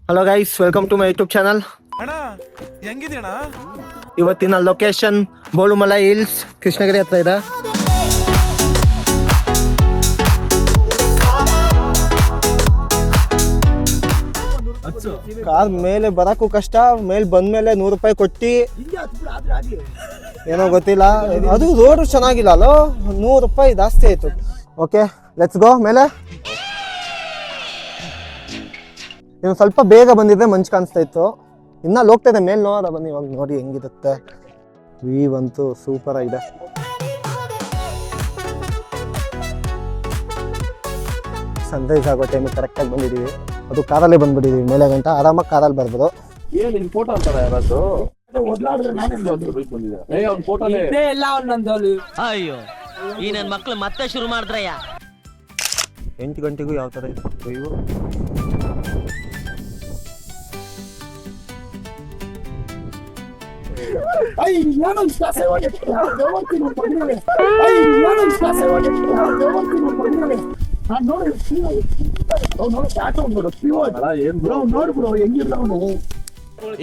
Hello guys, welcome to my YouTube channel. ಅಣ್ಣ ಹೆಂಗಿದ್ಯಣ್ಣ? ಇವತ್ತಿನ ಲೊಕೇಶನ್ ಬೋಳುಮಲೈ ಹಿಲ್ಸ್, ಕೃಷ್ಣಗಿರಿ ಹತ್ರ ಇದೆ. ಕಾರ್ ಮೇಲೆ ಬರಕ್ಕೂ ಕಷ್ಟ, ಮೇಲೆ ಬಂದ್ಮೇಲೆ 100 ರೂಪಾಯಿ ಕೊಟ್ಟು ಏನೋ ಗೊತ್ತಿಲ್ಲ. ಅದು ರೋಡ್ ಚೆನ್ನಾಗಿಲ್ಲ ಅಲ್ಲೋ, 100 ರೂಪಾಯಿ ಜಾಸ್ತಿ ಆಯ್ತು. Okay, let's go. ಮೇಲೆ ಇನ್ನು ಸ್ವಲ್ಪ ಬೇಗ ಬಂದಿದ್ರೆ ಮಂಚು ಕಾಣಿಸ್ತಾ ಇತ್ತು. ಇನ್ನ ಹೋಗ್ತಾ ಮೇಲೆ ನೋಡ ಬನ್ನಿ, ಇವಾಗ ನೋಡಿ ಹೆಂಗಿರುತ್ತೆ. ವ್ಯೂ ಅಂತೂ ಸೂಪರ್ ಆಗಿದೆ. ಸನ್ರೈಸ್ ಆಗೋ ಟೈಮಿಗೆ ಕರೆಕ್ಟಾಗಿ ಬಂದಿದ್ದೀವಿ. ಅದು ಕಾರಲ್ಲೇ ಬಂದ್ಬಿಟ್ಟಿದ್ದೀವಿ ಮೇಲೆ ಗಂಟ. ಆರಾಮಾಗಿ ಕಾರಲ್ಲಿ ಬರ್ಬೋದು. ಅಯ್ಯೋ, ಈ ನನ್ನ ಮಕ್ಳು ಮತ್ತೆ ಶುರು ಮಾಡಿದ್ರಯ್ಯ. 8 ಗಂಟೆಗೂ ಯಾವ ಥರ ಇದೆ ವ್ಯೂ.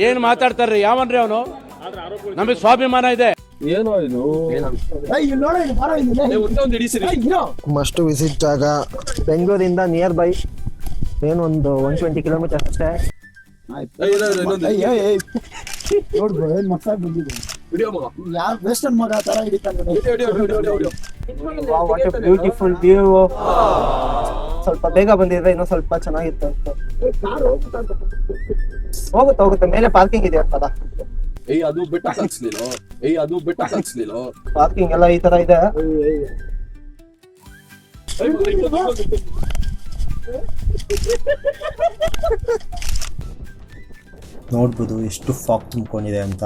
ಏನ್ ಮಾತಾಡ್ತಾರ್ರಿ? ಯಾವನ್ರಿ ಅವನು? ನಮಗೆ ಸ್ವಾಭಿಮಾನ ಇದೆ. ಮಸ್ಟ್ ವಿಸಿಟ್ ಜಾಗ. ಬೆಂಗಳೂರಿಂದ ನಿಯರ್ ಬೈ ಏನೊಂದು 120 ಕಿಲೋಮೀಟರ್ ಅಷ್ಟೇ. Beautiful view. ಸ್ವಲ್ಪ ಬೇಗ ಬಂದಿದ್ರೆ ಇನ್ನೂ ಸ್ವಲ್ಪ ಚೆನ್ನಾಗಿತ್ತು. ಹೋಗುತ್ತೆ ಮೇಲೆ ಪಾರ್ಕಿಂಗ್ ಇದೆ ಅಂತಲ್ಲ. ಪಾರ್ಕಿಂಗ್ ಎಲ್ಲ ಈ ತರ ಇದೆ. ನೋಡ್ಬೋದು ಎಷ್ಟು ಫಾಗ್ ತುಂಬಿಕೊಂಡಿದೆ ಅಂತ.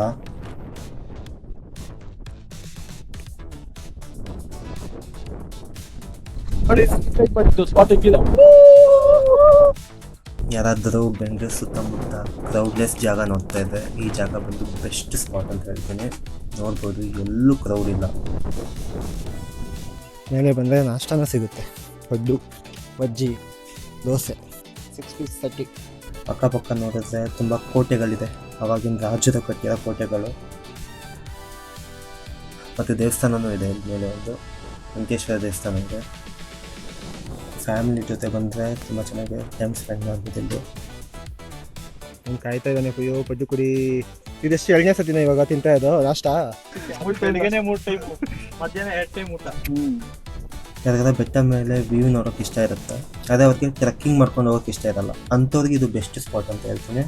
ಯಾರಾದರೂ ಬೆಂಗಳೂರು ಸುತ್ತಮುತ್ತ ಕ್ರೌಡ್ಲೆಸ್ ಜಾಗ ನೋಡ್ತಾ ಇದ್ದರೆ ಈ ಜಾಗ ಬಂದು ಬೆಸ್ಟ್ ಸ್ಪಾಟ್ ಅಂತ ಹೇಳ್ತೀನಿ. ನೋಡ್ಬೋದು, ಎಲ್ಲೂ ಕ್ರೌಡ್ ಇಲ್ಲ. ಮೇಲೆ ಬಂದರೆ ನಾಷ್ಟಾನ ಸಿಗುತ್ತೆ. ಪಡ್ಡು, ಬಜ್ಜಿ, ದೋಸೆ, 6 ಪೀಸ್ 30. ಅಕ್ಕಪಕ್ಕ ನೋಡಿದ್ರೆ ತುಂಬ ಕೋಟೆಗಳಿದೆ. ಆವಾಗಿನ ರಾಜ್ಯದ ಕಟ್ಟಿರೋ ಕೋಟೆಗಳು ಮತ್ತು ದೇವಸ್ಥಾನವೂ ಇದೆ. ಮೇಲೆ ಒಂದು ವೆಂಕಟೇಶ್ವರ ದೇವಸ್ಥಾನ ಇದೆ. ಫ್ಯಾಮಿಲಿ ಜೊತೆ ಬಂದರೆ ತುಂಬ ಚೆನ್ನಾಗಿ ಟೈಮ್ ಸ್ಪೆಂಡ್ ಮಾಡ್ಬೋದು. ಇಲ್ಲಿ ನಾನು ಕಾಯ್ತಾ ಇದ್ದಾನೆ. ಅಯ್ಯೋ ಪಡ್ಡು ಕುಡಿ. ಇದೆಷ್ಟು 2ನೇ ಸತಿನ ಇವಾಗ ತಿಂತಾ ಇದ್ದು. ನಾಷ್ಟ ಯಾರಿಗಾರ ಬೆಟ್ಟ ಮೇಲೆ ವ್ಯೂ ನೋಡೋಕೆ ಇಷ್ಟ ಇರುತ್ತೆ, ಅದೇ ಅವ್ರಿಗೆ ಟ್ರೆಕ್ಕಿಂಗ್ ಮಾಡ್ಕೊಂಡು ಹೋಗೋಕೆ ಇಷ್ಟ ಇರಲ್ಲ, ಅಂಥವ್ರಿಗೆ ಇದು ಬೆಸ್ಟ್ ಸ್ಪಾಟ್ ಅಂತ ಹೇಳ್ತೀನಿ.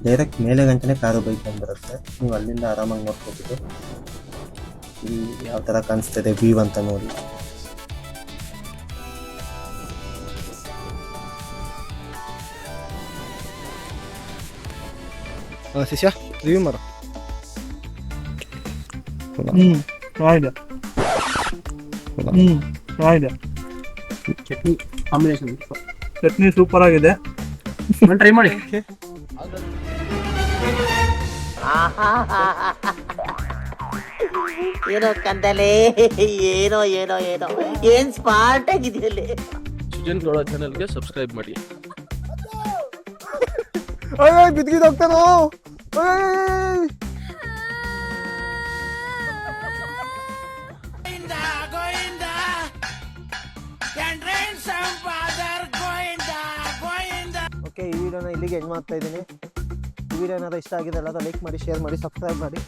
ಡೈರೆಕ್ಟ್ ಮೇಲೆ ಗಂಟೆ ಕಾರು ಬೈಕ್ ಬಂದುಬರುತ್ತೆ. ನೀವು ಅಲ್ಲಿಂದ ಆರಾಮಾಗಿ ನೋಡ್ಕೋಬೋದು. ಇಲ್ಲಿ ಯಾವ ಥರ ಕಾಣಿಸ್ತಿದೆ ವ್ಯೂ ಅಂತ ನೋಡಿ. ಶಿಷ್ಯ ರಿವ್ಯೂ ಮಾಡು. ಚಟ್ನಿ ಕಾಂಬಿನೇಷನ್, ಚಟ್ನಿ ಸೂಪರ್ ಆಗಿದೆ. ಟ್ರೈ ಮಾಡಿ. ಏನೋ ಕಂದಲೆ, ಏನೋ ಏನೋ ಏನೋ ಏನ್ ಸ್ಮಾರ್ಟ್ ಆಗಿದೆಯಲ್ಲಿ. ಸುಜನ್ ಗೌಡ ಚಾನೆಲ್ಗೆ ಸಬ್ಸ್ಕ್ರೈಬ್ ಮಾಡಿ. ಬಿದ್ಗಿದ್ ಹೋಗ್ತಾನೋ. ಓಕೆ, ಈ ವಿಡಿಯೋನ ಇಲ್ಲಿಗೆ ಎಂಡ್ ಮಾಡ್ತಾ ಇದ್ದೀನಿ. ಈ ವಿಡಿಯೋ ಏನಾದ್ರು ಇಷ್ಟ ಆಗಿದೆ ಅಲ್ಲ, ಲೈಕ್ ಮಾಡಿ, ಶೇರ್ ಮಾಡಿ, ಸಬ್ಸ್ಕ್ರೈಬ್ ಮಾಡಿ.